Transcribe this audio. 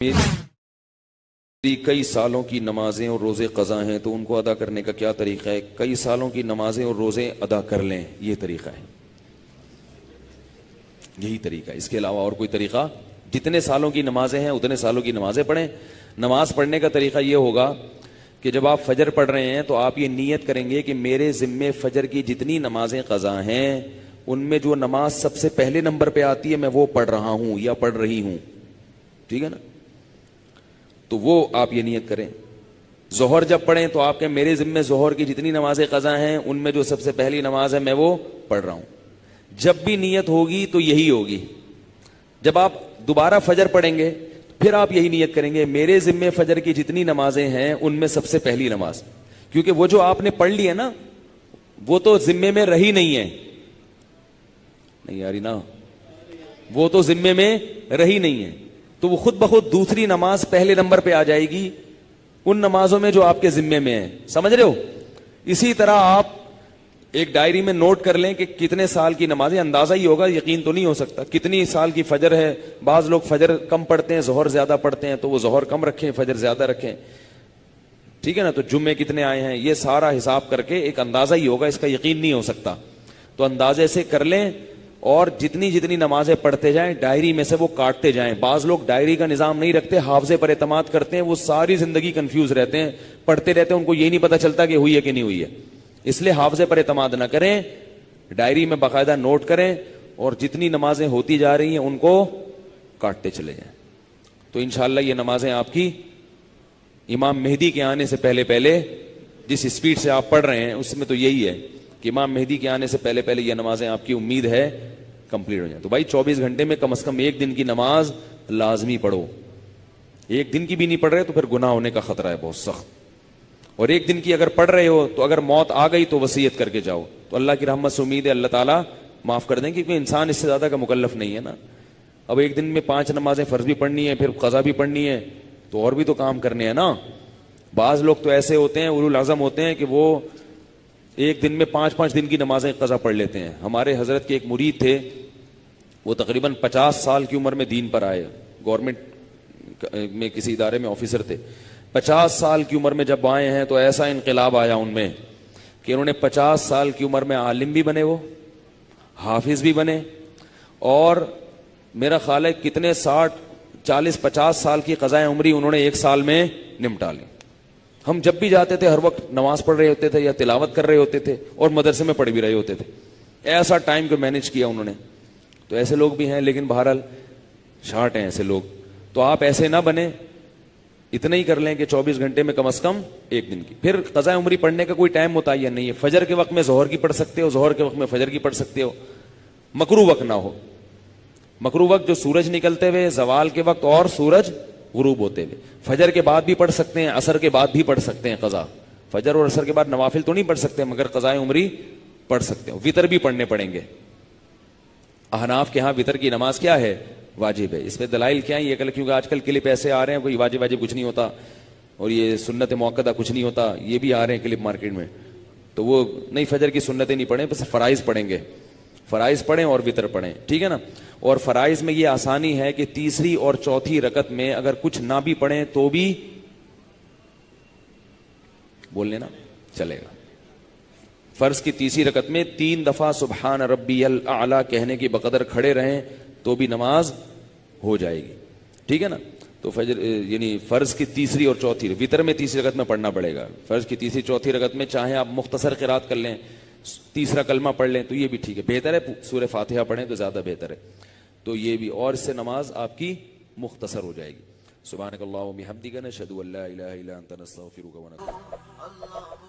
میری کئی سالوں کی نمازیں اور روزے قضا ہیں تو ان کو ادا کرنے کا کیا طریقہ ہے؟ کئی سالوں کی نمازیں اور روزے ادا کر لیں، یہ طریقہ ہے، یہی طریقہ ہے، اس کے علاوہ اور کوئی طریقہ؟ جتنے سالوں کی نمازیں ہیں اتنے سالوں کی نمازیں پڑھیں۔ نماز پڑھنے کا طریقہ یہ ہوگا کہ جب آپ فجر پڑھ رہے ہیں تو آپ یہ نیت کریں گے کہ میرے ذمے فجر کی جتنی نمازیں قضا ہیں ان میں جو نماز سب سے پہلے نمبر پہ آتی ہے میں وہ پڑھ رہا ہوں یا پڑھ رہی ہوں، ٹھیک ہے نا؟ تو وہ آپ یہ نیت کریں۔ ظہر جب پڑھیں تو آپ کہیں میرے ذمے ظہر کی جتنی نمازیں قضا ہیں ان میں جو سب سے پہلی نماز ہے میں وہ پڑھ رہا ہوں۔ جب بھی نیت ہوگی تو یہی ہوگی۔ جب آپ دوبارہ فجر پڑھیں گے پھر آپ یہی نیت کریں گے میرے ذمے فجر کی جتنی نمازیں ہیں ان میں سب سے پہلی نماز، کیونکہ وہ جو آپ نے پڑھ لی ہے نا وہ تو ذمے میں رہی نہیں ہے، نہیں یاری نا، وہ تو ذمے میں رہی نہیں ہے، تو وہ خود بخود دوسری نماز پہلے نمبر پہ آ جائے گی ان نمازوں میں جو آپ کے ذمے میں ہیں، سمجھ رہے ہو؟ اسی طرح آپ ایک ڈائری میں نوٹ کر لیں کہ کتنے سال کی نمازیں، اندازہ ہی ہوگا، یقین تو نہیں ہو سکتا، کتنی سال کی فجر ہے۔ بعض لوگ فجر کم پڑھتے ہیں ظہر زیادہ پڑھتے ہیں تو وہ ظہر کم رکھیں فجر زیادہ رکھیں، ٹھیک ہے نا؟ تو جمعے کتنے آئے ہیں یہ سارا حساب کر کے ایک اندازہ ہی ہوگا، اس کا یقین نہیں ہو سکتا، تو اندازے سے کر لیں اور جتنی جتنی نمازیں پڑھتے جائیں ڈائری میں سے وہ کاٹتے جائیں۔ بعض لوگ ڈائری کا نظام نہیں رکھتے، حافظے پر اعتماد کرتے ہیں، وہ ساری زندگی کنفیوز رہتے ہیں، پڑھتے رہتے ہیں، ان کو یہ نہیں پتا چلتا کہ ہوئی ہے کہ نہیں ہوئی ہے۔ اس لیے حافظے پر اعتماد نہ کریں، ڈائری میں باقاعدہ نوٹ کریں اور جتنی نمازیں ہوتی جا رہی ہیں ان کو کاٹتے چلے جائیں، تو انشاءاللہ یہ نمازیں آپ کی امام مہدی کے آنے سے پہلے پہلے، جس اسپیڈ سے آپ پڑھ رہے ہیں اس میں تو یہی ہے کہ امام مہدی کے آنے سے پہلے پہلے یہ نمازیں آپ کی امید ہے کمپلیٹ ہو جائیں۔ تو بھائی 24 گھنٹے میں کم از کم ایک دن کی نماز لازمی پڑھو، ایک دن کی بھی نہیں پڑھ رہے تو پھر گناہ ہونے کا خطرہ ہے بہت سخت، اور ایک دن کی اگر پڑھ رہے ہو تو اگر موت آ گئی تو وصیت کر کے جاؤ، تو اللہ کی رحمت سے امید ہے اللہ تعالیٰ معاف کر دیں، کیونکہ انسان اس سے زیادہ کا مکلف نہیں ہے نا۔ اب ایک دن میں 5 نمازیں فرض بھی پڑھنی ہے، پھر قضا بھی پڑھنی ہے، تو اور بھی تو کام کرنے ہیں نا۔ بعض لوگ تو ایسے ہوتے ہیں اولو العزم ہوتے ہیں کہ وہ ایک دن میں 5 دن کی نمازیں قضا پڑھ لیتے ہیں۔ ہمارے حضرت کے ایک مرید تھے، وہ تقریباً 50 سال کی عمر میں دین پر آئے، گورنمنٹ میں کسی ادارے میں آفیسر تھے۔ 50 سال کی عمر میں جب آئے ہیں تو ایسا انقلاب آیا ان میں کہ انہوں نے 50 سال کی عمر میں عالم بھی بنے، وہ حافظ بھی بنے، اور میرا خیال ہے کتنے 40-50 سال کی قضائے عمری انہوں نے ایک سال میں نمٹا لی۔ ہم جب بھی جاتے تھے ہر وقت نماز پڑھ رہے ہوتے تھے یا تلاوت کر رہے ہوتے تھے اور مدرسے میں پڑھ بھی رہے ہوتے تھے، ایسا ٹائم کو مینج کیا انہوں نے۔ تو ایسے لوگ بھی ہیں، لیکن بہرحال شارٹ ہیں ایسے لوگ، تو آپ ایسے نہ بنیں، اتنا ہی کر لیں کہ 24 گھنٹے میں کم از کم ایک دن کی۔ پھر قضاء عمری پڑھنے کا کوئی ٹائم متعین نہیں ہے، فجر کے وقت میں ظہر کی پڑھ سکتے ہو، ظہر کے وقت میں فجر کی پڑھ سکتے ہو، مکروہ وقت نہ ہو۔ مکروہ وقت جو سورج نکلتے ہوئے، زوال کے وقت اور سورج غروب ہوتے ہوئے، فجر کے بعد بھی پڑھ سکتے ہیں، عصر کے بعد بھی پڑھ سکتے ہیں قضا، فجر اور عصر کے بعد نوافل تو نہیں پڑھ سکتے مگر قضاء عمری پڑھ سکتے ہو۔ وطر بھی پڑھنے پڑیں گے، احناف کے ہاں وطر کی نماز کیا ہے؟ واجب ہے۔ اس پہ دلائل کیا ہے؟ یہ کیونکہ آج کل کلپ ایسے آ رہے ہیں کوئی واجب کچھ نہیں ہوتا اور یہ سنت موقدہ کچھ نہیں ہوتا، یہ بھی آ رہے ہیں کلپ مارکیٹ میں، تو وہ نہیں، فجر کی سنتیں نہیں پڑھیں، بس فرائض پڑھیں گے، فرائض پڑھیں اور وطر پڑھیں، ٹھیک ہے نا؟ اور فرائض میں یہ آسانی ہے کہ تیسری اور چوتھی رکعت میں اگر کچھ نہ بھی پڑھیں تو بھی بول لینا چلے گا۔ فرض کی تیسری رکعت میں 3 دفعہ سبحان ربی الاعلی کہنے کی بقدر کھڑے رہیں تو بھی نماز ہو جائے گی، ٹھیک ہے نا؟ تو فجر یعنی فرض کی تیسری اور چوتھی، وطر میں تیسری رکعت میں پڑھنا پڑے گا، فرض کی تیسری چوتھی رکعت میں چاہیں آپ مختصر قرات کر لیں، تیسرا کلمہ پڑھ لیں تو یہ بھی ٹھیک ہے، بہتر ہے سورہ فاتحہ پڑھیں تو زیادہ بہتر ہے، تو یہ بھی، اور اس سے نماز آپ کی مختصر ہو جائے گی۔ سبحانک اللہم و بحمدک، نشہد ان لا الہ الا انت، نستغفرک و نتوب الیک۔